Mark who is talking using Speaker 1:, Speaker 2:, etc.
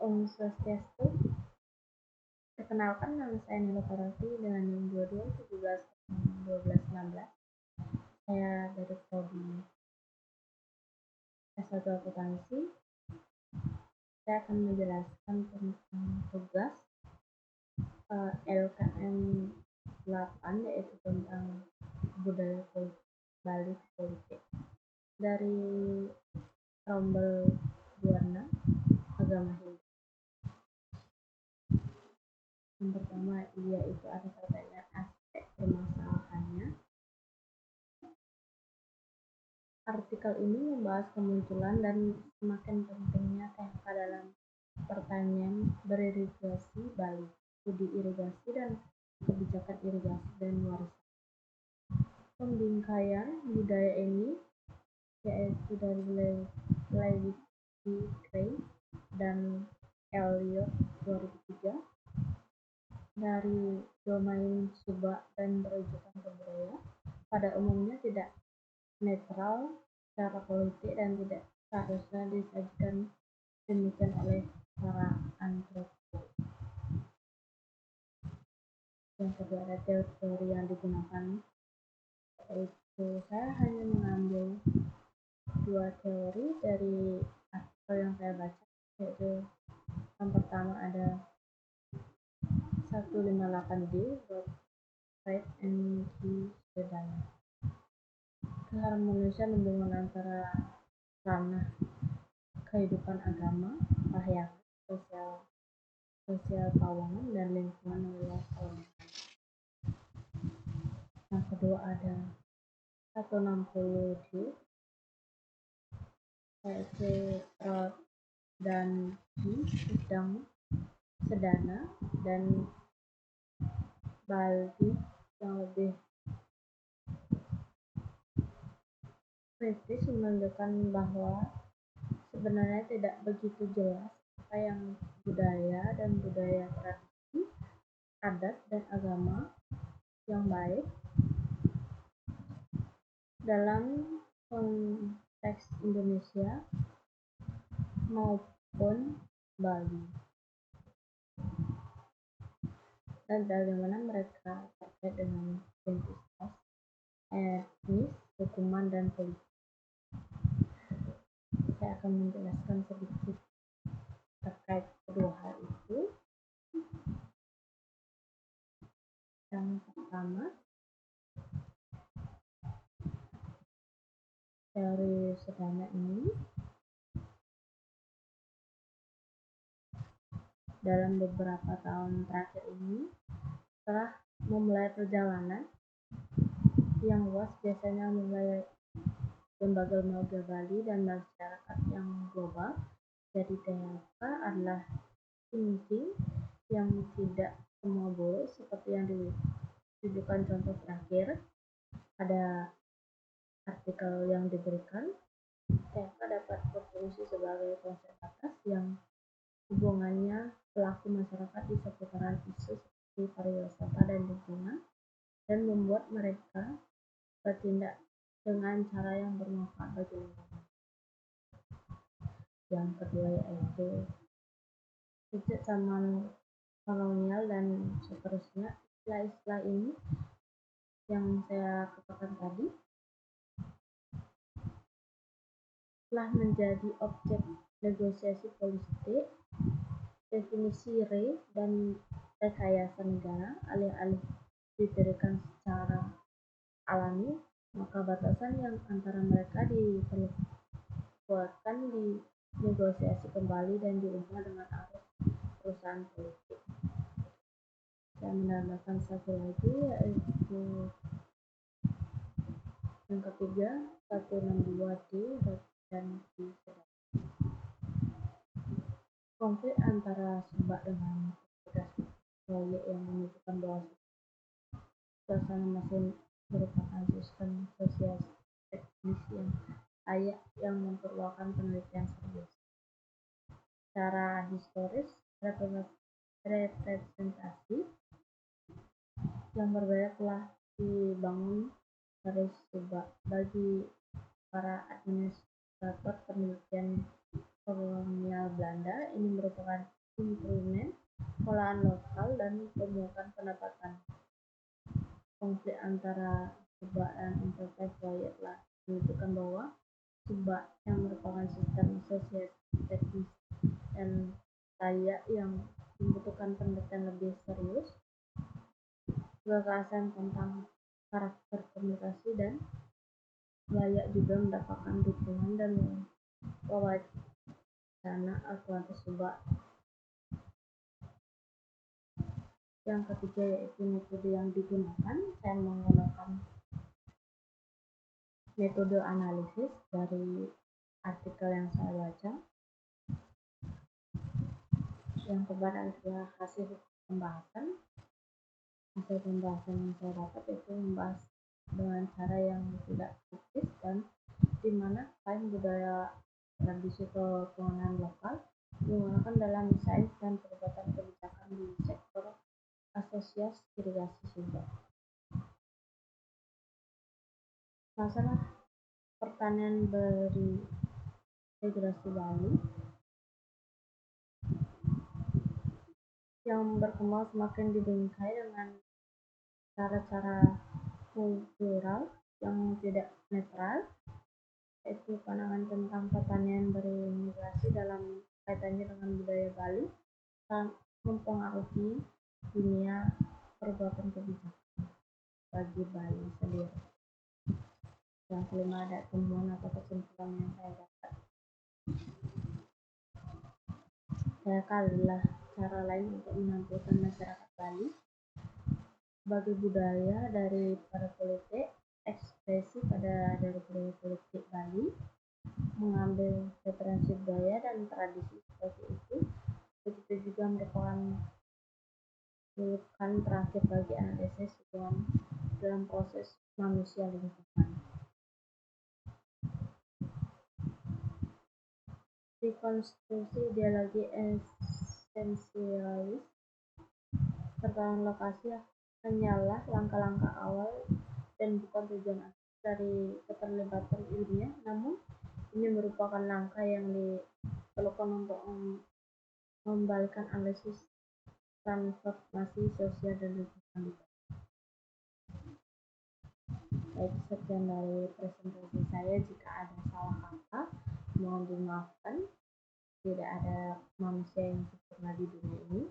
Speaker 1: Om Swastiastu. Perkenalkan, nama saya Nilo Parati dengan NIM 22 17 12 16. Saya dari prodi S1 Akuntansi. Saya akan menjelaskan tentang tugas LKM 8, yaitu tentang budaya Bali politik. Dari rombel Buana agama Hindu. Yang pertama, yaitu ada terkait aspek permasalahannya. Artikel ini membahas kemunculan dan semakin pentingnya THK dalam pertanian beririgasi Bali, studi irigasi dan kebijakan irigasi dan warisan. Pembingkaian budaya ini yaitu dari Lewis D. Gray dan Elliot 2003, dari domain Subak dan berujukan ke budaya, pada umumnya tidak netral secara politik dan tidak seharusnya disajikan demikian oleh para antropolog. Yang kedua, ada teori yang digunakan, yaitu saya hanya mengambil dua teori dari artikel yang saya baca, yaitu yang pertama ada 158D Right and Sedana. Keharmonisan hubungan antara ranah kehidupan agama, kahyangan, sosial keuangan, dan lingkungan wilayah kawasan. Yang kedua ada 160D, yaitu Rod dan Sedana dan Baldi, yang lebih kritis menunjukkan bahwa sebenarnya tidak begitu jelas apa yang budaya dan budaya tradisi, adat dan agama yang baik dalam konteks Indonesia maupun Bali, dan bagaimana mereka terkait dengan identitas, etnis, hukuman, dan politik. Saya akan menjelaskan sedikit terkait kedua hal itu. Yang pertama, teori Sedana ini dalam beberapa tahun terakhir ini telah memulai perjalanan yang luas, biasanya mulai lembaga-lembaga Bali dan masyarakat yang global. Jadi THK adalah inti yang tidak semua boleh, seperti yang ditujukan contoh terakhir pada artikel yang diberikan. THK dapat berfungsi sebagai konsep atas yang hubungannya pelaku masyarakat di seputaran isu seperti pariwisata dan lingkungan, dan membuat mereka bertindak dengan cara yang bermanfaat bagi lingkungan. Yang kedua yaitu sejak zaman kolonial dan seterusnya, istilah-istilah ini yang saya katakan tadi telah menjadi objek negosiasi politik, definisi dan rekayasa negara, alih-alih diberikan secara alami, maka batasan yang antara mereka diperkuatkan, dinegosiasi kembali, dan diubah dengan arus perusahaan politik. Saya menambahkan satu lagi, yaitu yang ketiga, 162D dan D. Konflik antara Subak dengan petugas proyek yang menunjukkan bahwa suasana masih merupakan sistem sosial teknis yang layak yang memperlukan penelitian serius. Secara historis, representasi yang berbeda telah dibangun dari Subak bagi para administrator penelitian kolonial Belanda. Ini merupakan instrumen pengolahan lokal dan pemuakan pendapatan. Konflik antara Subak dan Enterprise Royal telah menunjukkan bahwa Subak yang merupakan sistem sosial teknis dan layak yang membutuhkan penelitian lebih serius, gagasan tentang karakter komunikasi dan layak juga mendapatkan dukungan dan wacana alternatif Subak. Yang ketiga yaitu metode yang digunakan. Saya menggunakan metode analisis dari artikel yang saya baca. Yang keempat adalah hasil pembahasan. Hasil pembahasan yang saya dapat itu membahas dengan cara yang tidak kritis dan di mana klaim budaya tradisi keuangan lokal digunakan dalam sains dan perbuatan kebijakan di sektor asosiasi irigasi Subak. Masalah pertanian berintegrasi Bali yang berkembang semakin dibingkai dengan cara-cara kultural yang tidak netral, yaitu pandangan tentang pertanian berintegrasi dalam kaitannya dengan budaya Bali dan mempengaruhi dunia perbuatan kebijakan bagi Bali sendiri. Yang kelima ada temuan atau kesimpulan yang saya dapat. Adalah cara lain untuk menampilkan masyarakat Bali sebagai budaya daripada politik, ekspresi dari budaya politik Bali, mengambil referensi budaya dan tradisi seperti itu. Begitu juga merupakan julukan terakhir bagi analisis dalam proses manusia lingkungan. Rekonstruksi ideologi esensialis pertahanan lokasi hanyalah langkah-langkah awal dan bukan tujuan akhir dari keterlibatan ilmiah, namun ini merupakan langkah yang diperlukan untuk membalikkan analisis transformasi sosial dan lingkungan. Baik, sekian dari presentasi saya. Jika ada salah kata, mohon dimaafkan. Tidak ada manusia yang sempurna di dunia ini.